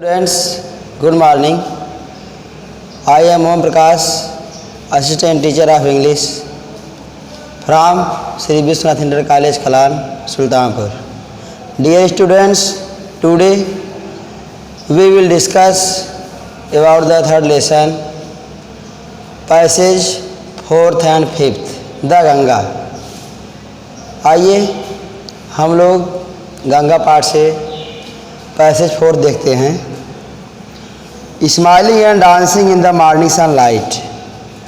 Students, good morning. I am Om Prakash, Assistant Teacher of English from Sri Vishwanath Inter College, Kalan, Sultanpur. Dear students, today we will discuss about the third lesson, passage 4th and 5th, the Ganga. आइए हम लोग गंगा पाठ से passage 4 देखते हैं। Smiling and dancing in the morning sunlight.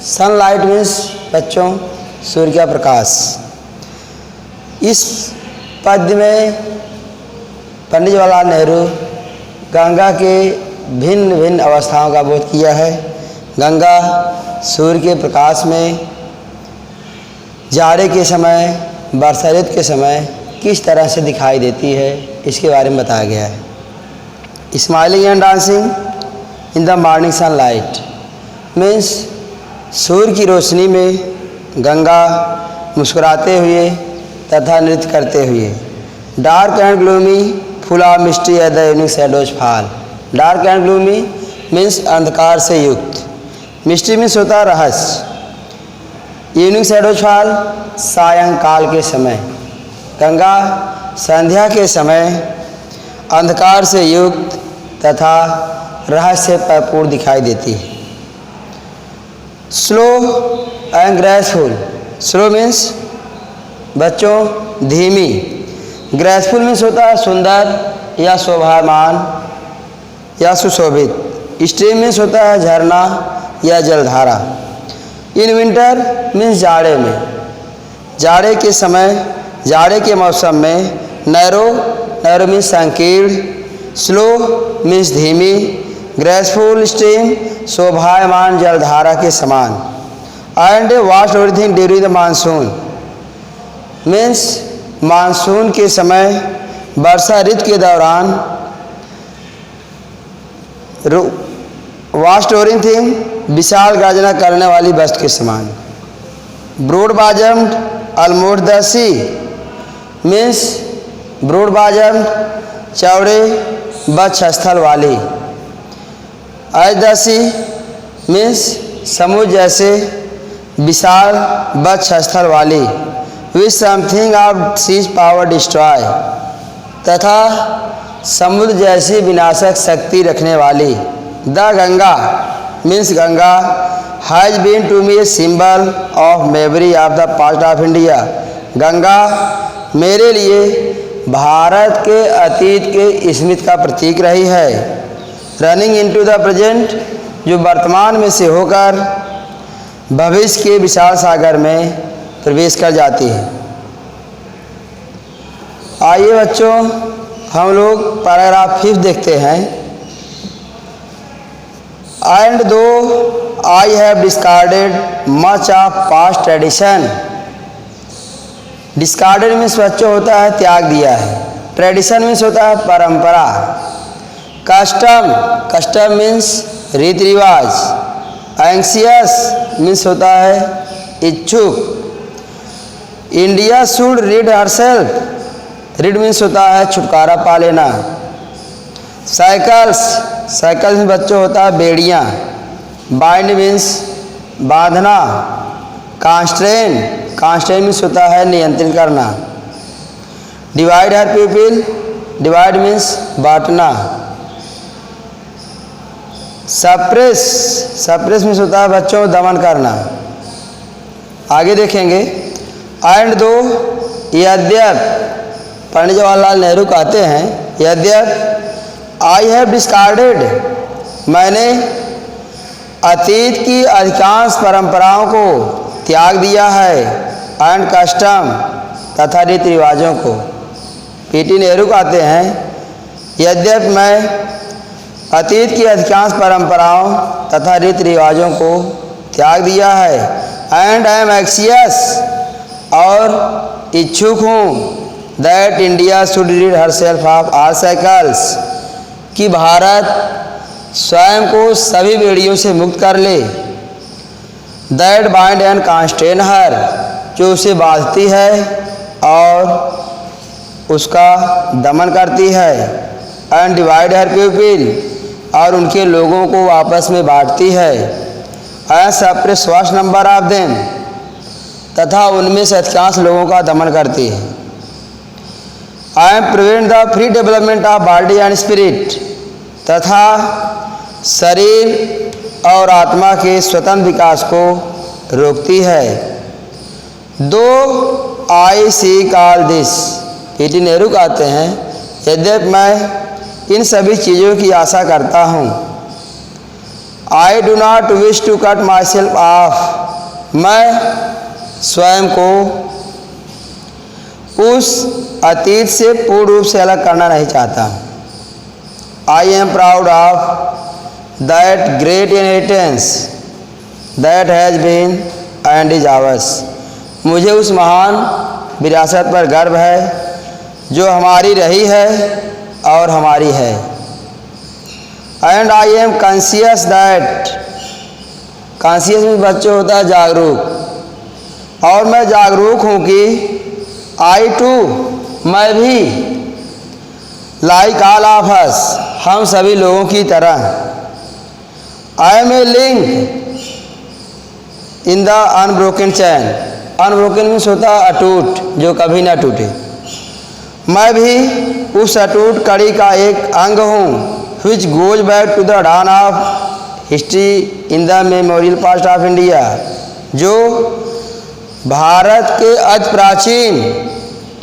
Sunlight means बच्चों सूर्य का प्रकाश। इस पद्य में पंडित जवाहरलाल नेहरू गंगा के भिन्न भिन्न अवस्थाओं का बोध किया है। गंगा सूर्य के प्रकाश में जाड़े के समय, वर्षा ऋतु के समय किस तरह से दिखाई देती है, इसके बारे में बताया गया है। Smiling and dancing in the morning sunlight means सूर्य की रोशनी में गंगा मुस्कुराते हुए तथा नृत्य करते हुए। Dark and gloomy full of mystery at the evening shadows fall. Dark and gloomy means अंधकार से युक्त, मिस्ट्री मीन्स होता रहस्य। इवनिंग शैडोज फॉल सायंकाल के समय। गंगा संध्या के समय अंधकार से युक्त तथा रहस्य से परिपूर्ण दिखाई देती है। Slow and graceful. Slow means बच्चों धीमी, ग्रेसफुल मीन्स होता है सुंदर या शोभायमान या सुशोभित। स्ट्रीम मीन्स होता है झरना या जलधारा। इन विंटर मीन्स जाड़े में, जाड़े के समय, जाड़े के मौसम में। नैरो, नैरो मीन्स संकीर्ण। स्लो मीन्स धीमी। ग्रेसफुल स्ट्रीम शोभायमान जलधारा के समान। And vast everything during the monsoon means monsoon के समय, वर्षा ऋतु के दौरान। वास्ट एवरीथिंग विशाल गर्जना करने वाली वस्तु के समान। Broad bottomed almost the sea means broad bottomed चौड़े वक्षस्थल वाली। एज द सी मीन्स समुद्र जैसे विशाल वक्षस्थल वाली। Which something of seas power destroy तथा समुद्र जैसी विनाशक शक्ति रखने वाली। The Ganga means Ganga has been to me a symbol of memory of the past of India. Ganga मेरे लिए भारत के अतीत के स्मृति का प्रतीक रही है। रनिंग इनटू द प्रेजेंट जो वर्तमान में से होकर भविष्य के विशाल सागर में प्रवेश कर जाती है। आइए बच्चों हम लोग पैराग्राफ 5 देखते हैं। एंड दो I have discarded much of past tradition. Discarded means बच्चों होता है त्याग दिया है। ट्रेडिशन मीन्स होता है परंपरा। कस्टम, कस्टम मीन्स रीति रिवाज। एंक्सियस मीन्स होता है इच्छुक। India should read herself. Read means होता है छुटकारा पा लेना। साइकिल्स, साइकिल में बच्चों होता है बेड़ियाँ। बाइंड मीन्स बांधना। कॉन्स्ट्रेन, कॉन्स्ट्रेन मीन्स होता है नियंत्रण करना। Divide her people, divide means बांटना। सप्रेस, सप्रेस मीन्स होता है बच्चों दमन करना। आगे देखेंगे। एंड दो यद्यप पंडित जवाहरलाल नेहरू कहते हैं, यद्यप आई हैव डिस्कार्डेड मैंने अतीत की अधिकांश परंपराओं को त्याग दिया है। एंड कस्टम तथा रीति रिवाजों को। पीटी नेहरू कहते हैं यद्यपि मैं अतीत की अधिकांश परंपराओं तथा रीति रिवाजों को त्याग दिया है। एंड आई एम एंक्सियस और इच्छुक हूँ that India should read herself of all cycles कि भारत स्वयं को सभी बेड़ियों से मुक्त कर ले। दैट बाइंड एंड कॉन्स्ट्रेन हर जो उसे बांधती है और उसका दमन करती है। एंड डिवाइड हर पीपल और उनके लोगों को आपस में बांटती है। And separate vast number of them, तथा उनमें से अधिकांश लोगों का दमन करती है। And prevent the free development of body and spirit, तथा शरीर और आत्मा के स्वतंत्र विकास को रोकती है। दो आई सी कॉल दिस, पीटी नेहरू कहते हैं, यद्यपि मैं इन सभी चीज़ों की आशा करता हूँ, I do not wish to cut myself off, मैं स्वयं को उस अतीत से पूर्ण रूप से अलग करना नहीं चाहता। I am proud of that great inheritance that has been and is ours, मुझे उस महान विरासत पर गर्व है जो हमारी रही है और हमारी है। And I am conscious that, conscious में बच्चों होता है जागरूक, और मैं जागरूक हूँ कि आई टू, मैं भी, लाइक ऑल ऑफ अस, हम सभी लोगों की तरह, I am a link in the unbroken chain, unbroken means होता है अटूट, जो कभी ना टूटे, मैं भी उस अटूट कड़ी का एक अंग हूँ, which goes back to the dawn of history in the memorial past of India, जो भारत के अति प्राचीन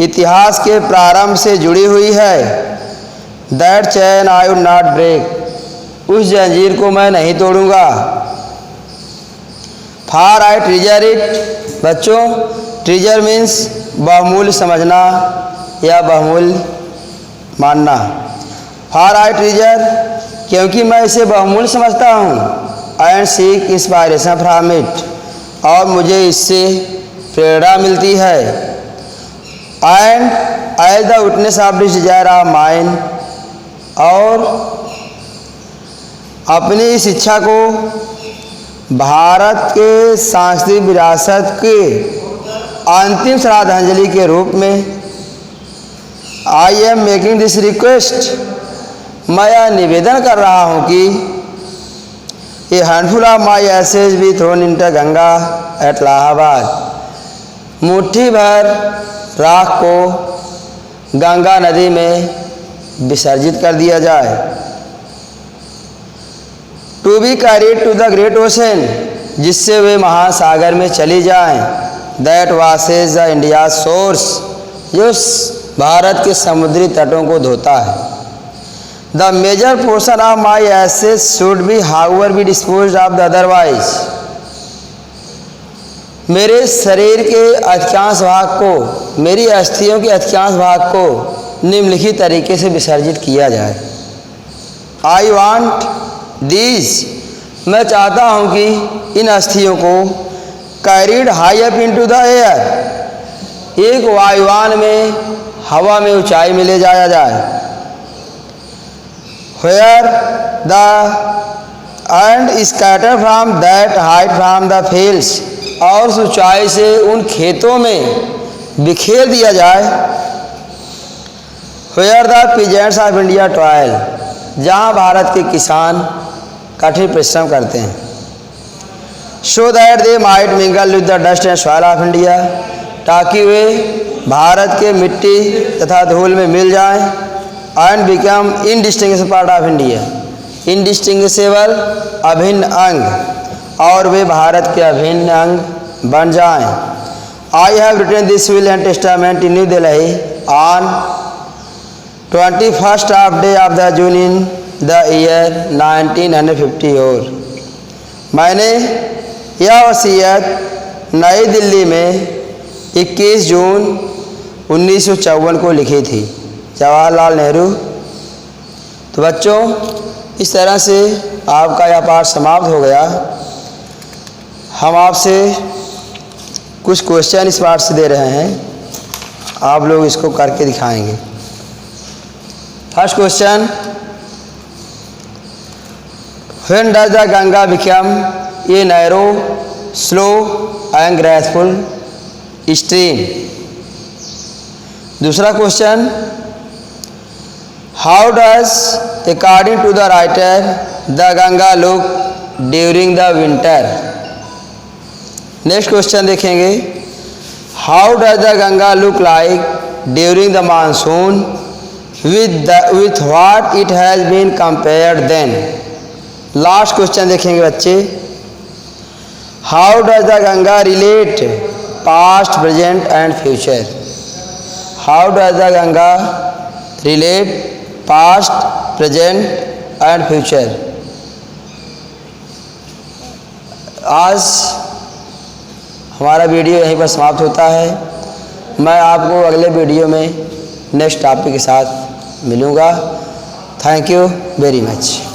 इतिहास के प्रारंभ से जुड़ी हुई है। That chain I would not break, उस जंजीर को मैं नहीं तोड़ूंगा। For I treasure it, बच्चों, treasure means बहुमूल्य समझना या बहुमूल्य मानना। For I treasure, क्योंकि मैं इसे बहुमूल्य समझता हूँ। And seek inspiration from it, और मुझे इससे प्रेरणा मिलती है। And as the witness of this desire of mind, और अपनी इस इच्छा को भारत के सांस्कृतिक विरासत के अंतिम श्रद्धांजलि के रूप में I am making this request, मैं यह निवेदन कर रहा हूँ कि a handful of my ashes be thrown into Ganga at Allahabad, मुट्ठी भर राख को गंगा नदी में विसर्जित कर दिया जाए। To be carried to the great ocean, जिससे वे महासागर में चली जाएं। That washes the India source, जो भारत के समुद्री तटों को धोता है। The major portion of my ashes should be however be dispose of the otherwise, मेरे शरीर के अधिकांश भाग को, मेरी अस्थियों के अधिकांश भाग को निम्नलिखित तरीके से विसर्जित किया जाए। आई वॉन्ट दीज, मैं चाहता हूँ कि इन अस्थियों को carried high up into the air, एक वायुयान में, हवा में ऊंचाई में ले जाया जाए। Where the and scatter from that height from the fields, और उस ऊंचाई से उन खेतों में बिखेर दिया जाए। Where the peasants of India toil, जहाँ भारत के किसान कठिन परिश्रम करते हैं। So that they might mingle with the dust and soil of India, ताकि वे भारत के मिट्टी तथा धूल में मिल जाएं। And become indistinguishable part of India, indistinguishable अभिन्न अंग, और वे भारत के अभिन्न अंग बन जाएं। I have written this will and testament in New Delhi on 21st of day of the June in the year 1954, मैंने यह वसीयत नई दिल्ली में 21 जून 1954 को लिखी थी। जवाहरलाल नेहरू। तो बच्चों, इस तरह से आपका यह पाठ समाप्त हो गया। हम आपसे कुछ क्वेश्चन इस पाठ से दे रहे हैं, आप लोग इसको करके दिखाएंगे। First question, when does the Ganga become a narrow slow and graceful stream. दूसरा question, how does according to the writer the Ganga look during the winter. Next question देखेंगे, how does the Ganga look like during the monsoon with what it has been compared then। Last question देखेंगे बच्चे, how does the Ganga relate past present and future. How does the Ganga relate past present and future. आज हमारा video यहीं पर समाप्त होता है। मैं आपको अगले वीडियो में नेक्स्ट टॉपिक के साथ मिलूँगा। Thank you very much.